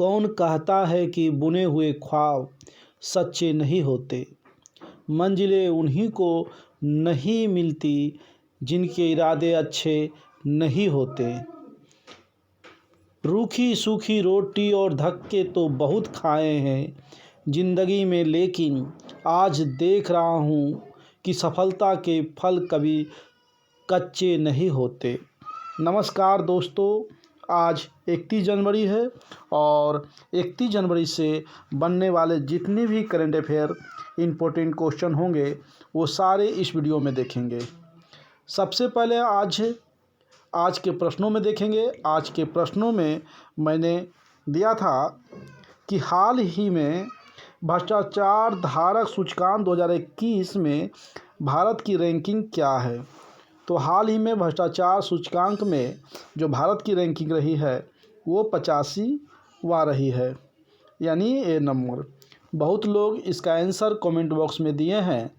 कौन कहता है कि बुने हुए ख्वाब सच्चे नहीं होते। मंजिलें उन्हीं को नहीं मिलती जिनके इरादे अच्छे नहीं होते। रूखी सूखी रोटी और धक्के तो बहुत खाए हैं ज़िंदगी में, लेकिन आज देख रहा हूँ कि सफलता के फल कभी कच्चे नहीं होते। नमस्कार दोस्तों, आज 31 जनवरी है और 31 जनवरी से बनने वाले जितने भी करंट अफेयर इम्पोर्टेंट क्वेश्चन होंगे वो सारे इस वीडियो में देखेंगे। सबसे पहले आज के प्रश्नों में देखेंगे। आज के प्रश्नों में मैंने दिया था कि हाल ही में भ्रष्टाचार धारक सूचकांक 2021 में भारत की रैंकिंग क्या है। तो हाल ही में भ्रष्टाचार सूचकांक में जो भारत की रैंकिंग रही है वो 85वां रही है, यानी ए नंबर। बहुत लोग इसका आंसर कमेंट बॉक्स में दिए हैं।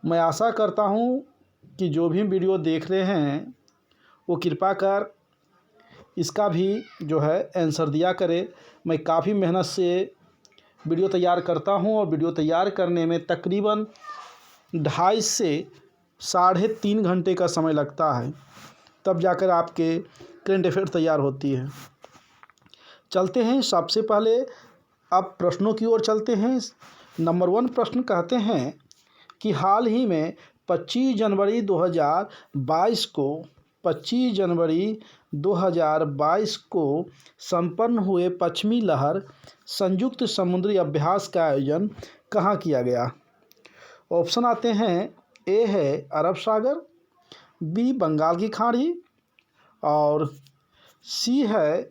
मैं आशा करता हूँ कि जो भी वीडियो देख रहे हैं वो कृपा कर इसका भी जो है आंसर दिया करे। मैं काफ़ी मेहनत से वीडियो तैयार करता हूँ और वीडियो तैयार करने में तकरीबन 2.5 से 3.5 घंटे का समय लगता है, तब जाकर आपके करंट अफेयर तैयार होती है। चलते हैं सबसे पहले अब प्रश्नों की ओर चलते हैं। नंबर 1 प्रश्न कहते हैं कि हाल ही में 25 जनवरी 2022 को संपन्न हुए पश्चिमी लहर संयुक्त समुद्री अभ्यास का आयोजन कहाँ किया गया। ऑप्शन आते हैं, ए है अरब सागर, बी बंगाल की खाड़ी और सी है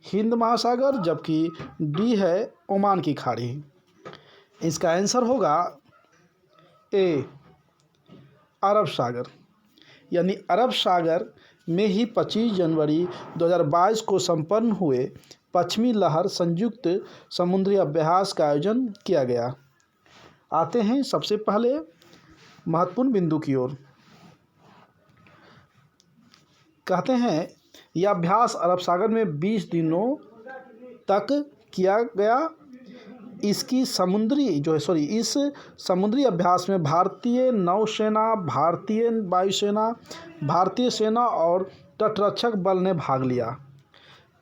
हिंद महासागर, जबकि डी है ओमान की खाड़ी। इसका आंसर होगा ए अरब सागर, यानी अरब सागर में ही 25 जनवरी 2022 को संपन्न हुए पश्चिमी लहर संयुक्त समुद्री अभ्यास का आयोजन किया गया। आते हैं सबसे पहले महत्वपूर्ण बिंदु की ओर। कहते हैं यह अभ्यास अरब सागर में 20 दिनों तक किया गया। इस समुद्री अभ्यास में भारतीय नौसेना, भारतीय वायुसेना, भारतीय सेना और तटरक्षक बल ने भाग लिया।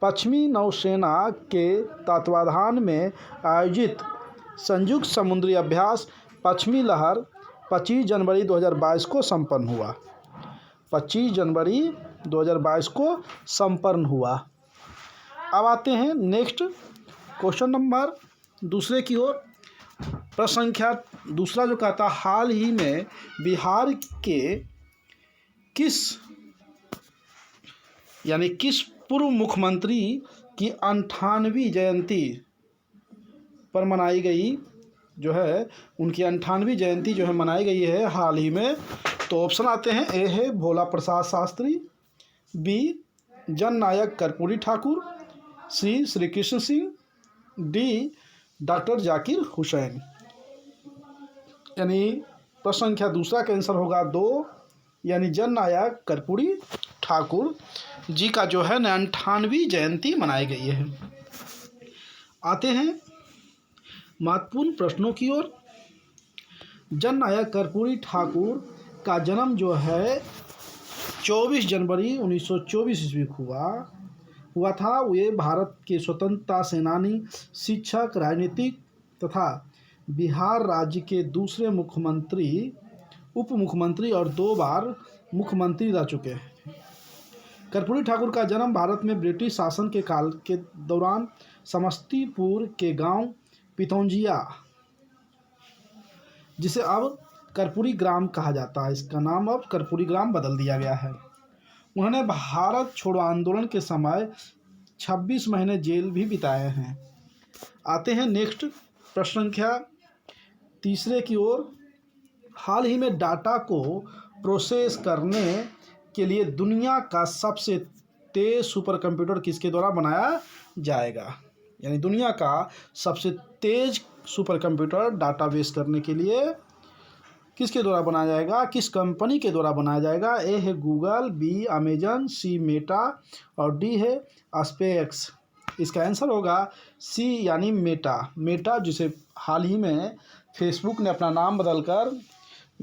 पश्चिमी नौसेना के तत्वाधान में आयोजित संयुक्त समुद्री अभ्यास पश्चिमी लहर 25 जनवरी 2022 को संपन्न हुआ। 25 जनवरी 2022 को संपन्न हुआ। अब आते हैं नेक्स्ट क्वेश्चन नंबर दूसरे की ओर। प्रश्न संख्या दूसरा जो कहता, हाल ही में बिहार के किस पूर्व मुख्यमंत्री की 98वीं जयंती पर मनाई गई जो है, उनकी 98वीं जयंती जो है मनाई गई है हाल ही में। तो ऑप्शन आते हैं, ए है भोला प्रसाद शास्त्री, बी जननायक कर्पूरी ठाकुर, सी श्री कृष्ण सिंह, डी डॉक्टर जाकिर हुसैन। यानी प्रश्न संख्या दूसरा का आंसर होगा 2, यानी जननायक कर्पूरी ठाकुर जी का जो है 98वीं जयंती मनाई गई है। आते हैं महत्वपूर्ण प्रश्नों की ओर। जननायक कर्पूरी ठाकुर का जन्म जो है 24 जनवरी 1924 ईस्वी को हुआ था। वे भारत के स्वतंत्रता सेनानी, शिक्षक, राजनीतिक तथा बिहार राज्य के दूसरे मुख्यमंत्री, उप मुख्यमंत्री और 2 बार मुख्यमंत्री रह चुके हैं। कर्पूरी ठाकुर का जन्म भारत में ब्रिटिश शासन के काल के दौरान समस्तीपुर के गांव पितौंजिया, जिसे अब कर्पूरी ग्राम कहा जाता है, इसका नाम अब कर्पूरी ग्राम बदल दिया गया है। उन्होंने भारत छोड़ो आंदोलन के समय 26 महीने जेल भी बिताए हैं। आते हैं नेक्स्ट प्रश्न संख्या तीसरे की ओर। हाल ही में डाटा को प्रोसेस करने के लिए दुनिया का सबसे तेज सुपर कंप्यूटर किसके द्वारा बनाया जाएगा। यानी दुनिया का सबसे तेज सुपर कंप्यूटर डाटाबेस करने के लिए किसके द्वारा बनाया जाएगा, किस कंपनी के द्वारा बनाया जाएगा। ए है गूगल, बी अमेजन, सी मेटा और डी है स्पेसएक्स। इसका आंसर होगा सी यानी मेटा। मेटा जिसे हाल ही में फेसबुक ने अपना नाम बदलकर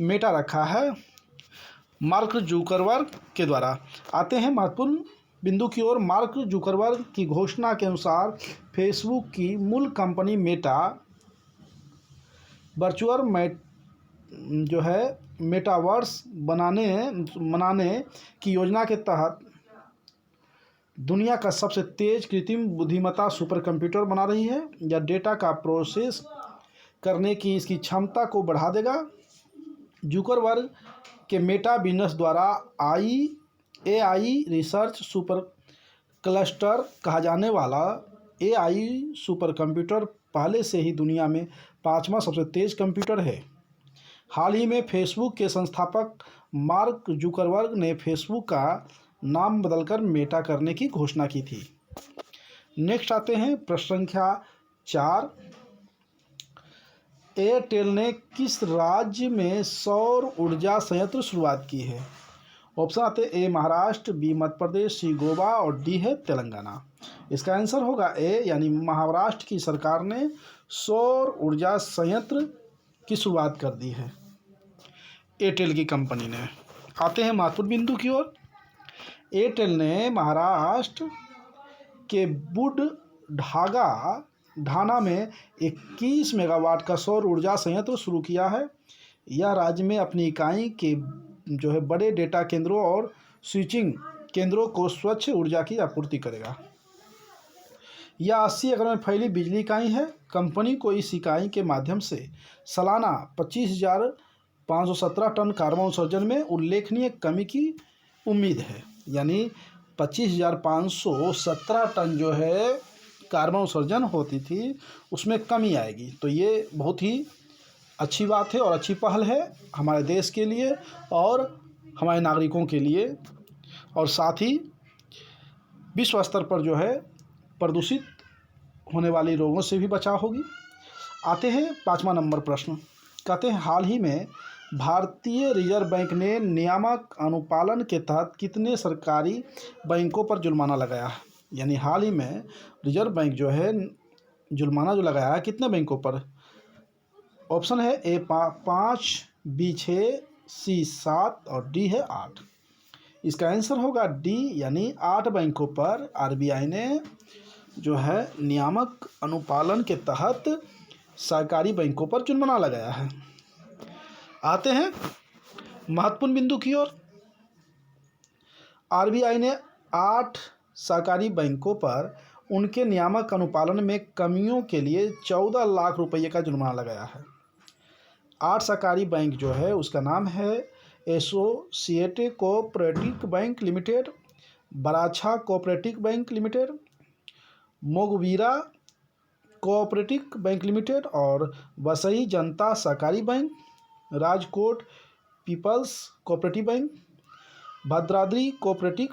मेटा रखा है मार्क जुकरबर्ग के द्वारा। आते हैं महत्वपूर्ण बिंदु की ओर। मार्क जुकरबर्ग की घोषणा के अनुसार फेसबुक की मूल कंपनी मेटा वर्चुअल जो है मेटावर्स मनाने की योजना के तहत दुनिया का सबसे तेज कृत्रिम बुद्धिमत्ता सुपर कंप्यूटर बना रही है। यह डेटा का प्रोसेस करने की इसकी क्षमता को बढ़ा देगा। जुकरबर्ग के मेटा बिजनेस द्वारा एआई रिसर्च सुपर क्लस्टर कहा जाने वाला एआई सुपर कंप्यूटर पहले से ही दुनिया में 5वां सबसे तेज कंप्यूटर है। हाल ही में फेसबुक के संस्थापक मार्क जुकरबर्ग ने फेसबुक का नाम बदलकर मेटा करने की घोषणा की थी। नेक्स्ट आते हैं प्रश्न संख्या 4। एयरटेल ने किस राज्य में सौर ऊर्जा संयंत्र शुरुआत की है? ऑप्शन आते हैं ए महाराष्ट्र, बी मध्य प्रदेश, सी गोवा और डी है तेलंगाना। इसका आंसर होगा ए यानी महाराष्ट्र की सरकार ने सौर ऊर्जा संयंत्र की शुरुआत कर दी है एयरटेल की कंपनी ने। आते हैं महत्वपूर्ण बिंदु की ओर। एयरटेल ने महाराष्ट्र के ढाना में 21 मेगावाट का सौर ऊर्जा संयंत्र शुरू किया है। यह राज्य में अपनी इकाई के जो है बड़े डेटा केंद्रों और स्विचिंग केंद्रों को स्वच्छ ऊर्जा की आपूर्ति करेगा। यह 80 एकड़ में फैली बिजली इकाई है। कंपनी को इस इकाई के माध्यम से सालाना 25,517 टन कार्बन उत्सर्जन में उल्लेखनीय कमी की उम्मीद है। यानी 25,517 टन जो है कार्बन उत्सर्जन होती थी उसमें कमी आएगी। तो ये बहुत ही अच्छी बात है और अच्छी पहल है हमारे देश के लिए और हमारे नागरिकों के लिए, और साथ ही विश्व स्तर पर जो है प्रदूषित होने वाली रोगों से भी बचाव होगी। आते हैं 5वां नंबर प्रश्न। कहते हैं हाल ही में भारतीय रिजर्व बैंक ने नियामक अनुपालन के तहत कितने सरकारी बैंकों पर जुर्माना लगाया है? यानी हाल ही में रिजर्व बैंक जो है जुर्माना जो लगाया है कितने बैंकों पर? ऑप्शन है ए 5, बी 6, सी 7 और डी है 8। इसका आंसर होगा डी यानी 8 बैंकों पर आरबीआई ने जो है नियामक अनुपालन के तहत सरकारी बैंकों पर जुर्माना लगाया है। आते हैं महत्वपूर्ण बिंदु की ओर। आरबीआई ने 8 सरकारी बैंकों पर उनके नियामक अनुपालन में कमियों के लिए 14 लाख रुपये का जुर्माना लगाया है। 8 सरकारी बैंक जो है उसका नाम है associated cooperative bank limited, Barachha cooperative bank limited, Mogaveera cooperative bank limited और Vasai Janata Sahakari bank, Rajkot people's cooperative bank, Bhadradri cooperative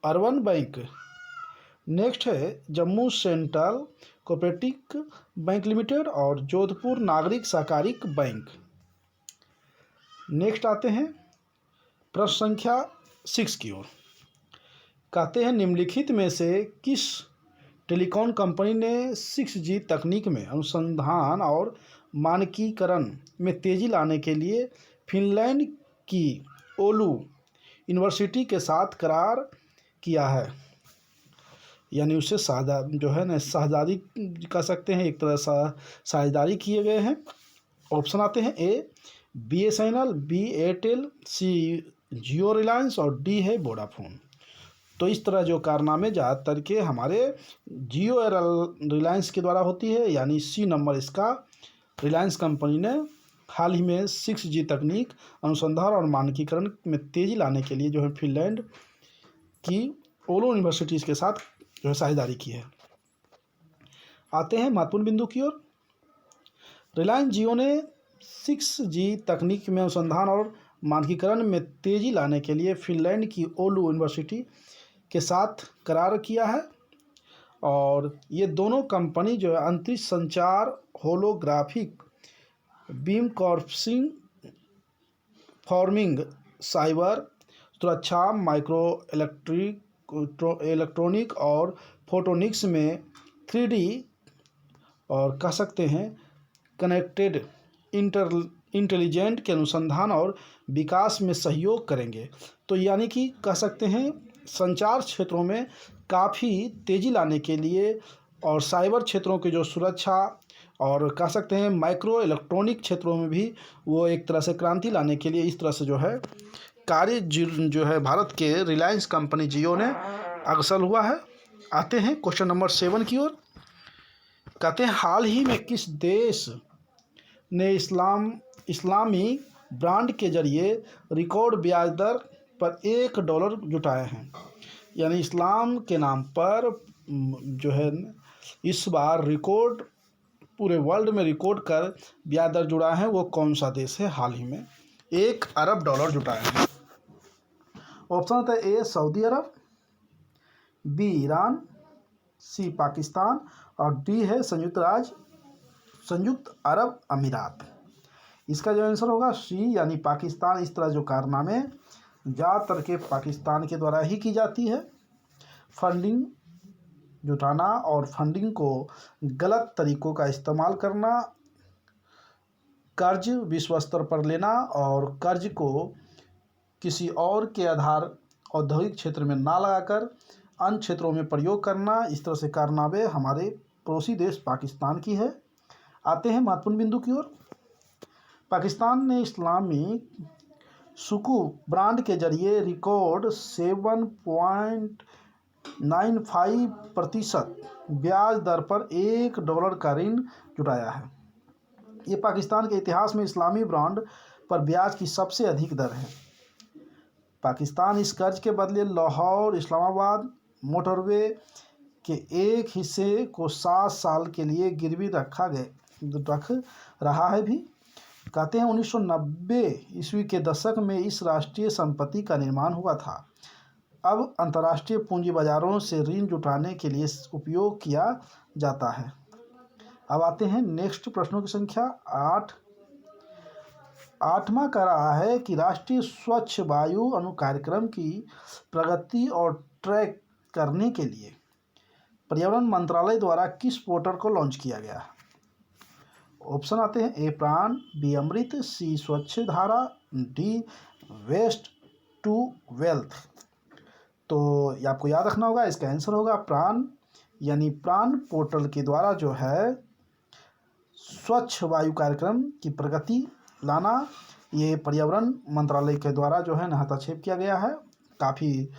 urban bank. Next है Jammu central cooperative bank limited और जोधपुर नागरिक सहकारी बैंक। नेक्स्ट आते हैं प्रश्न संख्या 6 की ओर। कहते हैं निम्नलिखित में से किस टेलीकॉम कंपनी ने 6G तकनीक में अनुसंधान और मानकीकरण में तेज़ी लाने के लिए फिनलैंड की ओलू यूनिवर्सिटी के साथ करार किया है? यानी उससे जो है ना साझेदारी कर सकते हैं, एक तरह साझेदारी किए गए हैं। ऑप्शन आते हैं ए BSNL, बी एयरटेल, सी जियो रिलायंस और डी है वोडाफोन। तो इस तरह जो कारनामे ज़्यादातर के हमारे जियो रिलायंस के द्वारा होती है, यानी सी नंबर इसका रिलायंस कंपनी ने हाल ही में 6G तकनीक अनुसंधान और मानकीकरण में तेज़ी लाने के लिए जो है फिनलैंड की ओलो यूनिवर्सिटीज़ के साथ जो है साझेदारी की है। आते हैं महत्वपूर्ण बिंदु की ओर। रिलायंस जियो ने 6G तकनीक में अनुसंधान और मानकीकरण में तेज़ी लाने के लिए फिनलैंड की ओलू यूनिवर्सिटी के साथ करार किया है, और ये दोनों कंपनी जो है अंतरिक्ष संचार, होलोग्राफिक बीम कॉर्सिंग, फॉर्मिंग, साइबर सुरक्षा, माइक्रो इलेक्ट्रॉनिक और फोटोनिक्स में 3D और कह सकते हैं कनेक्टेड इंटेलिजेंट के अनुसंधान और विकास में सहयोग करेंगे। तो यानी कि कह सकते हैं संचार क्षेत्रों में काफ़ी तेज़ी लाने के लिए और साइबर क्षेत्रों की जो सुरक्षा और कह सकते हैं माइक्रो इलेक्ट्रॉनिक क्षेत्रों में भी वो एक तरह से क्रांति लाने के लिए इस तरह से जो है कार्य जो है भारत के रिलायंस कंपनी जियो ने अग्रसर हुआ है। आते हैं क्वेश्चन नंबर 7 की ओर। कहते हैं हाल ही में किस देश ने इस्लामी बॉन्ड के जरिए रिकॉर्ड ब्याज दर पर $1 जुटाए हैं। यानी इस्लाम के नाम पर जो है इस बार रिकॉर्ड पूरे वर्ल्ड में रिकॉर्ड कर ब्याज दर जुड़ा है, वो कौन सा देश है हाल ही में $1 अरब जुटाए हैं। ऑप्शन होता है ए सऊदी अरब, बी ईरान, सी पाकिस्तान और डी है संयुक्त अरब अमीरात। इसका जो आंसर होगा सी यानी पाकिस्तान। इस तरह जो कारनामे ज़्यादातर के पाकिस्तान के द्वारा ही की जाती है। फंडिंग जुटाना और फंडिंग को गलत तरीकों का इस्तेमाल करना, कर्ज विश्व स्तर पर लेना और कर्ज को किसी और के आधार औद्योगिक क्षेत्र में ना लगाकर अन्य क्षेत्रों में प्रयोग करना, इस तरह से कारनामे हमारे पड़ोसी देश पाकिस्तान की है। आते हैं महत्वपूर्ण बिंदु की ओर। पाकिस्तान ने इस्लामी सुकूक बॉन्ड के जरिए रिकॉर्ड 7.95% ब्याज दर पर $1 का ऋण जुटाया है। ये पाकिस्तान के इतिहास में इस्लामी बॉन्ड पर ब्याज की सबसे अधिक दर है। पाकिस्तान इस कर्ज के बदले लाहौर इस्लामाबाद मोटरवे के एक हिस्से को 7 साल के लिए गिरवी रख रहा है भी। कहते हैं 1990 ईस्वी के दशक में इस राष्ट्रीय संपत्ति का निर्माण हुआ था। अब अंतर्राष्ट्रीय पूंजी बाजारों से ऋण जुटाने के लिए उपयोग किया जाता है। अब आते हैं नेक्स्ट प्रश्नों की संख्या 8वां कह रहा है कि राष्ट्रीय स्वच्छ वायु अनु कार्यक्रम की प्रगति और ट्रैक करने के लिए पर्यावरण मंत्रालय द्वारा किस पोर्टल को लॉन्च किया गया है। ऑप्शन आते हैं ए प्राण, बी अमृत, सी स्वच्छ धारा, डी वेस्ट टू वेल्थ। तो ये आपको याद रखना होगा, इसका आंसर होगा प्राण। यानी प्राण पोर्टल के द्वारा जो है स्वच्छ वायु कार्यक्रम की प्रगति लाना, ये पर्यावरण मंत्रालय के द्वारा जो है ना हस्तक्षेप किया गया है। काफ़ी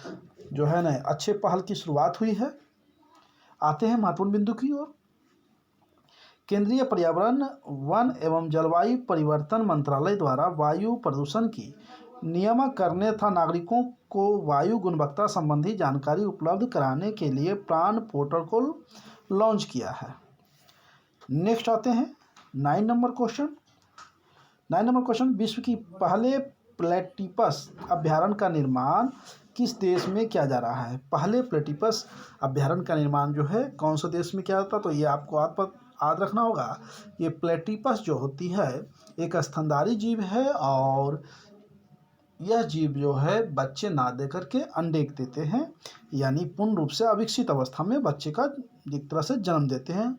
जो है ना अच्छे पहल की शुरुआत हुई है। आते हैं महत्वपूर्ण बिंदु की ओर। केंद्रीय पर्यावरण वन एवं जलवायु परिवर्तन मंत्रालय द्वारा वायु प्रदूषण की नियमन करने तथा नागरिकों को वायु गुणवत्ता संबंधी जानकारी उपलब्ध कराने के लिए प्राण पोर्टल को लॉन्च किया है। नेक्स्ट आते हैं 9 नंबर क्वेश्चन। विश्व की पहले प्लेटिपस अभ्यारण्य का निर्माण किस देश में किया जा रहा है। पहले प्लेटिपस अभ्यारण्य का निर्माण जो है कौन सा देश में किया जाता है, तो ये आपको याद रखना होगा। ये प्लेटिपस जो होती है एक स्तनधारी जीव है और यह जीव जो है बच्चे ना दे करके अंडे देते हैं, यानी पूर्ण रूप से अविकसित अवस्था में बच्चे का एक तरह से जन्म देते हैं।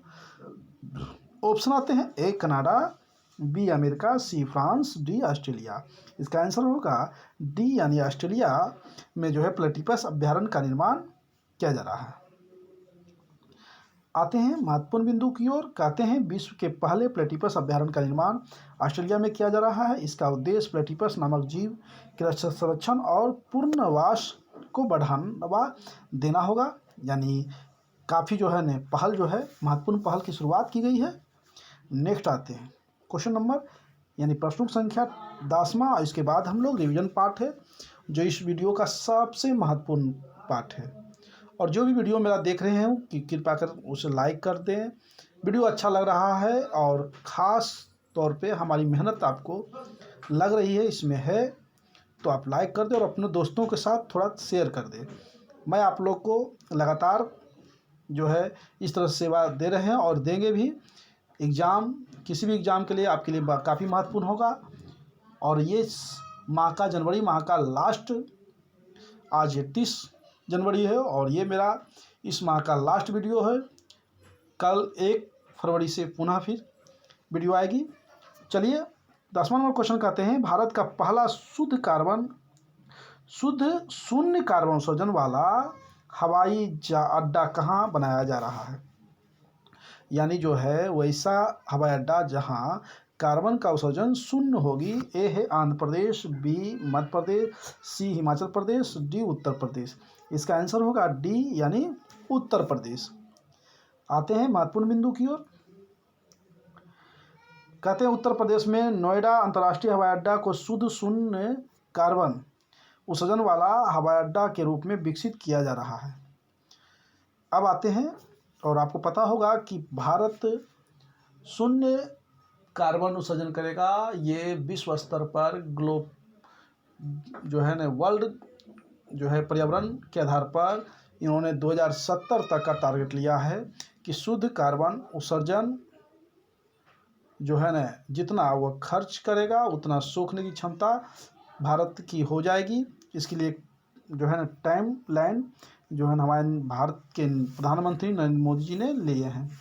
ऑप्शन आते हैं A Canada, B America, C France, D Australia. इसका आंसर होगा डी यानी ऑस्ट्रेलिया में जो है प्लेटिपस अभ्यारण्य का निर्माण किया जा रहा है। आते हैं महत्वपूर्ण बिंदु की ओर। कहते हैं विश्व के पहले प्लेटिपस अभ्यारण्य का निर्माण ऑस्ट्रेलिया में किया जा रहा है। इसका उद्देश्य प्लेटिपस नामक जीव के संरक्षण और पुनर्वास को बढ़ावा देना होगा। यानी काफ़ी जो है न पहल जो है महत्वपूर्ण पहल की शुरुआत की गई है। नेक्स्ट आते हैं क्वेश्चन नंबर यानी प्रश्नों की संख्या 10वां, और इसके बाद हम लोग रिवीजन पार्ट है जो इस वीडियो का सबसे महत्वपूर्ण पार्ट है। और जो भी वीडियो मेरा देख रहे हैं कि कृपया कर उसे लाइक कर दें। वीडियो अच्छा लग रहा है और ख़ास तौर पे हमारी मेहनत आपको लग रही है इसमें है, तो आप लाइक कर दें और अपने दोस्तों के साथ थोड़ा शेयर कर दें। मैं आप लोग को लगातार जो है इस तरह सेवा दे रहे हैं और देंगे भी। एग्ज़ाम किसी भी एग्ज़ाम के लिए आपके लिए काफ़ी महत्वपूर्ण होगा। और ये माह का जनवरी माह का लास्ट आज 31 जनवरी है और ये मेरा इस माह का लास्ट वीडियो है। कल 1 फरवरी से पुनः फिर वीडियो आएगी। चलिए 10वां नंबर क्वेश्चन कहते हैं, भारत का पहला शुद्ध शून्य कार्बन उत्सर्जन वाला हवाई अड्डा कहाँ बनाया जा रहा है। यानी जो है वैसा हवाई अड्डा जहां कार्बन का उत्सर्जन शून्य होगी। ए है आंध्र प्रदेश, बी मध्य प्रदेश, सी हिमाचल प्रदेश, डी उत्तर प्रदेश। इसका आंसर होगा डी यानी उत्तर प्रदेश। आते हैं महत्वपूर्ण बिंदु की ओर। कहते हैं उत्तर प्रदेश में नोएडा अंतर्राष्ट्रीय हवाई अड्डा को शुद्ध शून्य कार्बन उत्सर्जन वाला हवाई अड्डा के रूप में विकसित किया जा रहा है। अब आते हैं, और आपको पता होगा कि भारत शून्य कार्बन उत्सर्जन करेगा। ये विश्व स्तर पर ग्लोब जो है ना वर्ल्ड जो है पर्यावरण के आधार पर इन्होंने 2070 तक का टारगेट लिया है कि शुद्ध कार्बन उत्सर्जन जो है ना जितना वह खर्च करेगा उतना सोखने की क्षमता भारत की हो जाएगी। इसके लिए जो है ना टाइम लाइन जो है हमारे भारत के प्रधानमंत्री नरेंद्र मोदी जी ने लिए हैं।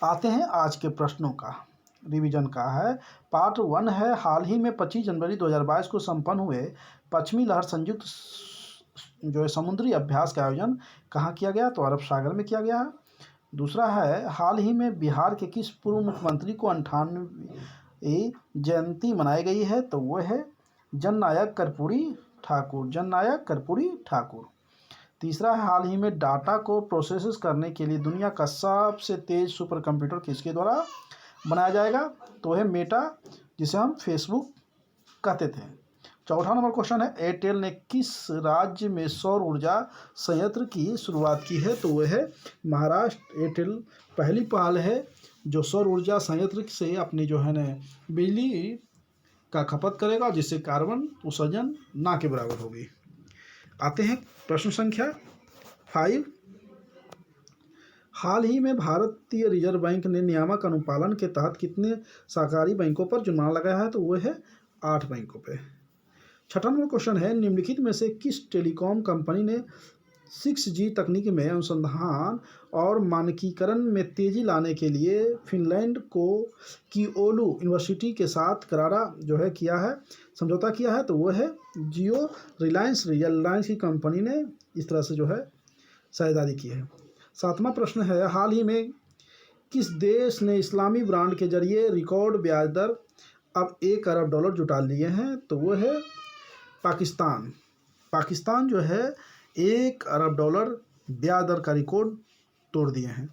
आते हैं आज के प्रश्नों का रिवीजन का है। पार्ट 1 है, हाल ही में 25 जनवरी 2022 को संपन्न हुए पश्चिमी लहर संयुक्त जो है समुद्री अभ्यास का आयोजन कहाँ किया गया, तो अरब सागर में किया गया है। दूसरा है, हाल ही में बिहार के किस पूर्व मुख्यमंत्री को 98वीं जयंती मनाई गई है, तो वह है जननायक कर्पूरी ठाकुर। तीसरा है, हाल ही में डाटा को प्रोसेस करने के लिए दुनिया का सबसे तेज सुपर कंप्यूटर किसके द्वारा बनाया जाएगा, तो है मेटा, जिसे हम फेसबुक कहते थे। चौथा नंबर क्वेश्चन है, एयरटेल ने किस राज्य में सौर ऊर्जा संयंत्र की शुरुआत की है, तो वह है महाराष्ट्र। एयरटेल पहली पहल है जो सौर ऊर्जा संयंत्र से अपनी जो है ना बिजली का खपत करेगा, जिससे कार्बन उत्सर्जन ना के बराबर होगी। आते हैं प्रश्न संख्या 5। हाल ही में भारतीय रिजर्व बैंक ने नियामक अनुपालन के तहत कितने सहकारी बैंकों पर जुर्माना लगाया है, तो वह है 8 बैंकों पे। छठा नंबर क्वेश्चन है, निम्नलिखित में से किस टेलीकॉम कंपनी ने 6G तकनीक में अनुसंधान और मानकीकरण में तेजी लाने के लिए फिनलैंड की ओलू यूनिवर्सिटी के साथ समझौता किया है, तो वह है जियो। रिलायंस की कंपनी ने इस तरह से जो है साझेदारी की है। 7वां प्रश्न है, हाल ही में किस देश ने इस्लामी बॉन्ड के जरिए रिकॉर्ड ब्याज दर अब $1 अरब जुटा लिए हैं, तो वो है पाकिस्तान जो है $1 अरब ब्याज दर का रिकॉर्ड तोड़ दिए हैं।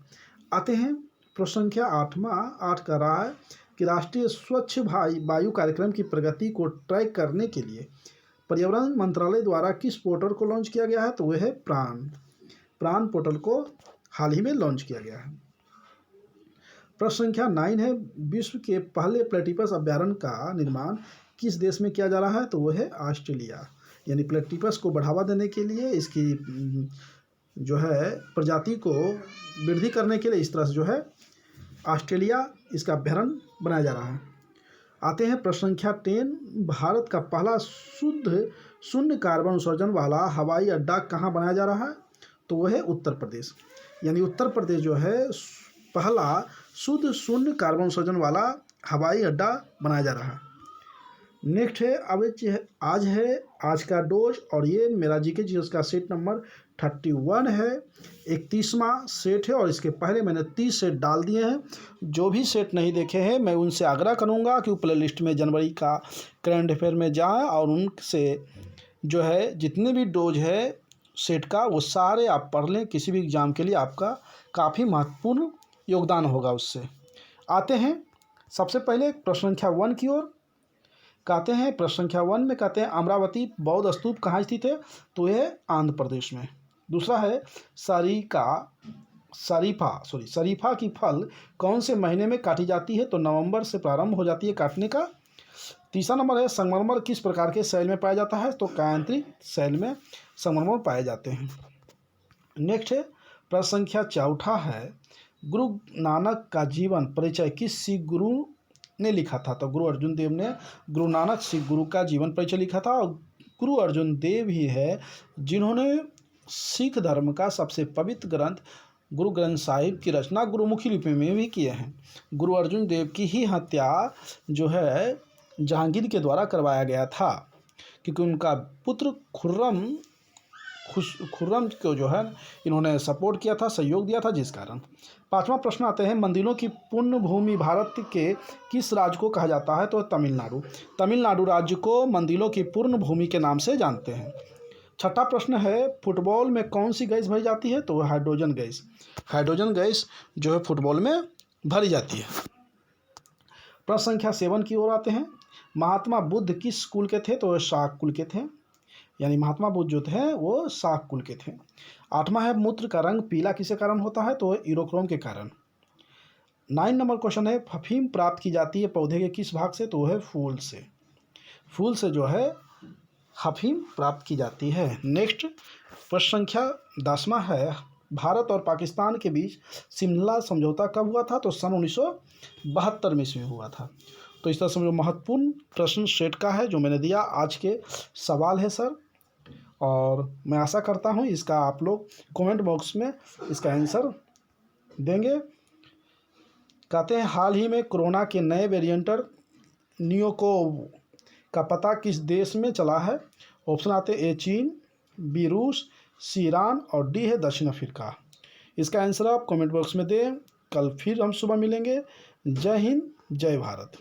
आते हैं प्रश्न संख्या 8 का रहा है कि राष्ट्रीय स्वच्छ वायु कार्यक्रम की प्रगति को ट्रैक करने के लिए पर्यावरण मंत्रालय द्वारा किस पोर्टल को लॉन्च किया गया है, तो वह है प्राण पोर्टल को हाल ही में लॉन्च किया गया है। प्रश्न संख्या 9 है, विश्व के पहले प्लेटिपस अभ्यारण्य का निर्माण किस देश में किया जा रहा है, तो वह है ऑस्ट्रेलिया। यानी प्लेटिपस को बढ़ावा देने के लिए, इसकी जो है प्रजाति को वृद्धि करने के लिए इस तरह से जो है ऑस्ट्रेलिया इसका अभ्यारण्य बनाया जा रहा है। आते हैं प्रश्न संख्या 10, भारत का पहला शुद्ध शून्य कार्बन उत्सर्जन वाला हवाई अड्डा कहाँ बनाया जा रहा है, तो वह है उत्तर प्रदेश। यानी उत्तर प्रदेश जो है पहला शुद्ध शून्य कार्बन उत्सर्जन वाला हवाई अड्डा बनाया जा रहा है। नेक्स्ट है, अब आज का डोज, और ये मेरा जीके जीएस का सेट नंबर 31 है। 31वां सेट है और इसके पहले मैंने 30 सेट डाल दिए हैं। जो भी सेट नहीं देखे हैं मैं उनसे आग्रह करूंगा कि प्ले लिस्ट में जनवरी का करंट अफेयर में जाएं और उनसे जो है जितने भी डोज है सेट का वो सारे आप पढ़ लें। किसी भी एग्ज़ाम के लिए आपका काफ़ी महत्वपूर्ण योगदान होगा उससे। आते हैं सबसे पहले प्रश्न संख्या 1 की ओर। कहते हैं प्रश्न संख्या 1 में कहते हैं अमरावती बौद्ध स्तूप कहाँ स्थित है, तो यह आंध्र प्रदेश में। दूसरा है शरीफा की फल कौन से महीने में काटी जाती है, तो नवंबर से प्रारंभ हो जाती है काटने का। तीसरा नंबर है संगमरमर किस प्रकार के शैल में पाया जाता है, तो कायांत्रिक शैल में संगमरमर पाए जाते हैं। नेक्स्ट है प्रश्न संख्या 4 है गुरु नानक का जीवन परिचय किस सिख गुरु ने लिखा था, तो गुरु अर्जुन देव ने गुरु नानक सिख गुरु का जीवन परिचय लिखा था। और गुरु अर्जुन देव ही है जिन्होंने सिख धर्म का सबसे पवित्र ग्रंथ गुरु ग्रंथ साहिब की रचना गुरुमुखी लिपि में भी किए हैं। गुरु अर्जुन देव की ही हत्या जो है जहांगीर के द्वारा करवाया गया था, क्योंकि उनका पुत्र खुर्रम को जो है इन्होंने सपोर्ट किया था, सहयोग दिया था, जिस कारण। पांचवा प्रश्न आते हैं, मंदिरों की पुण्य भूमि भारत के किस राज्य को कहा जाता है? तो तमिलनाडु। तमिलनाडु राज्य को मंदिरों की पूर्ण भूमि के नाम से जानते हैं। छठा प्रश्न है, फुटबॉल में कौन सी गैस भरी जाती है? तो हाइड्रोजन गैस। हाइड्रोजन गैस जो है फुटबॉल में भरी जाती है। प्रश्न संख्या 7 की ओर आते हैं, महात्मा बुद्ध किस कुल के थे? तो शाक कुल के थे, यानी महात्मा बुद्ध जो थे वो शाक कुल के थे। आठवां है, मूत्र का रंग पीला किसके कारण होता है? तो यूरोक्रोम के कारण। 9 नंबर क्वेश्चन है, अफीम प्राप्त की जाती है पौधे के किस भाग से? तो वो है फूल से। फूल से जो है अफीम प्राप्त की जाती है। नेक्स्ट प्रश्न संख्या 10वां है, भारत और पाकिस्तान के बीच सिमला समझौता कब हुआ था? तो सन 1972 में इसमें हुआ था। तो इस तरह से जो महत्वपूर्ण प्रश्न सेट का है जो मैंने दिया आज के सवाल है सर, और मैं आशा करता हूँ इसका आप लोग कमेंट बॉक्स में इसका आंसर देंगे। कहते हैं, हाल ही में कोरोना के नए वेरिएंटर नियोकोव का पता किस देश में चला है? ऑप्शन आते हैं, ए चीन, बी रूस, सी ईरान और डी है दक्षिण अफ्रीका। इसका आंसर आप कमेंट बॉक्स में दें। कल फिर हम सुबह मिलेंगे। जय हिंद, जय भारत।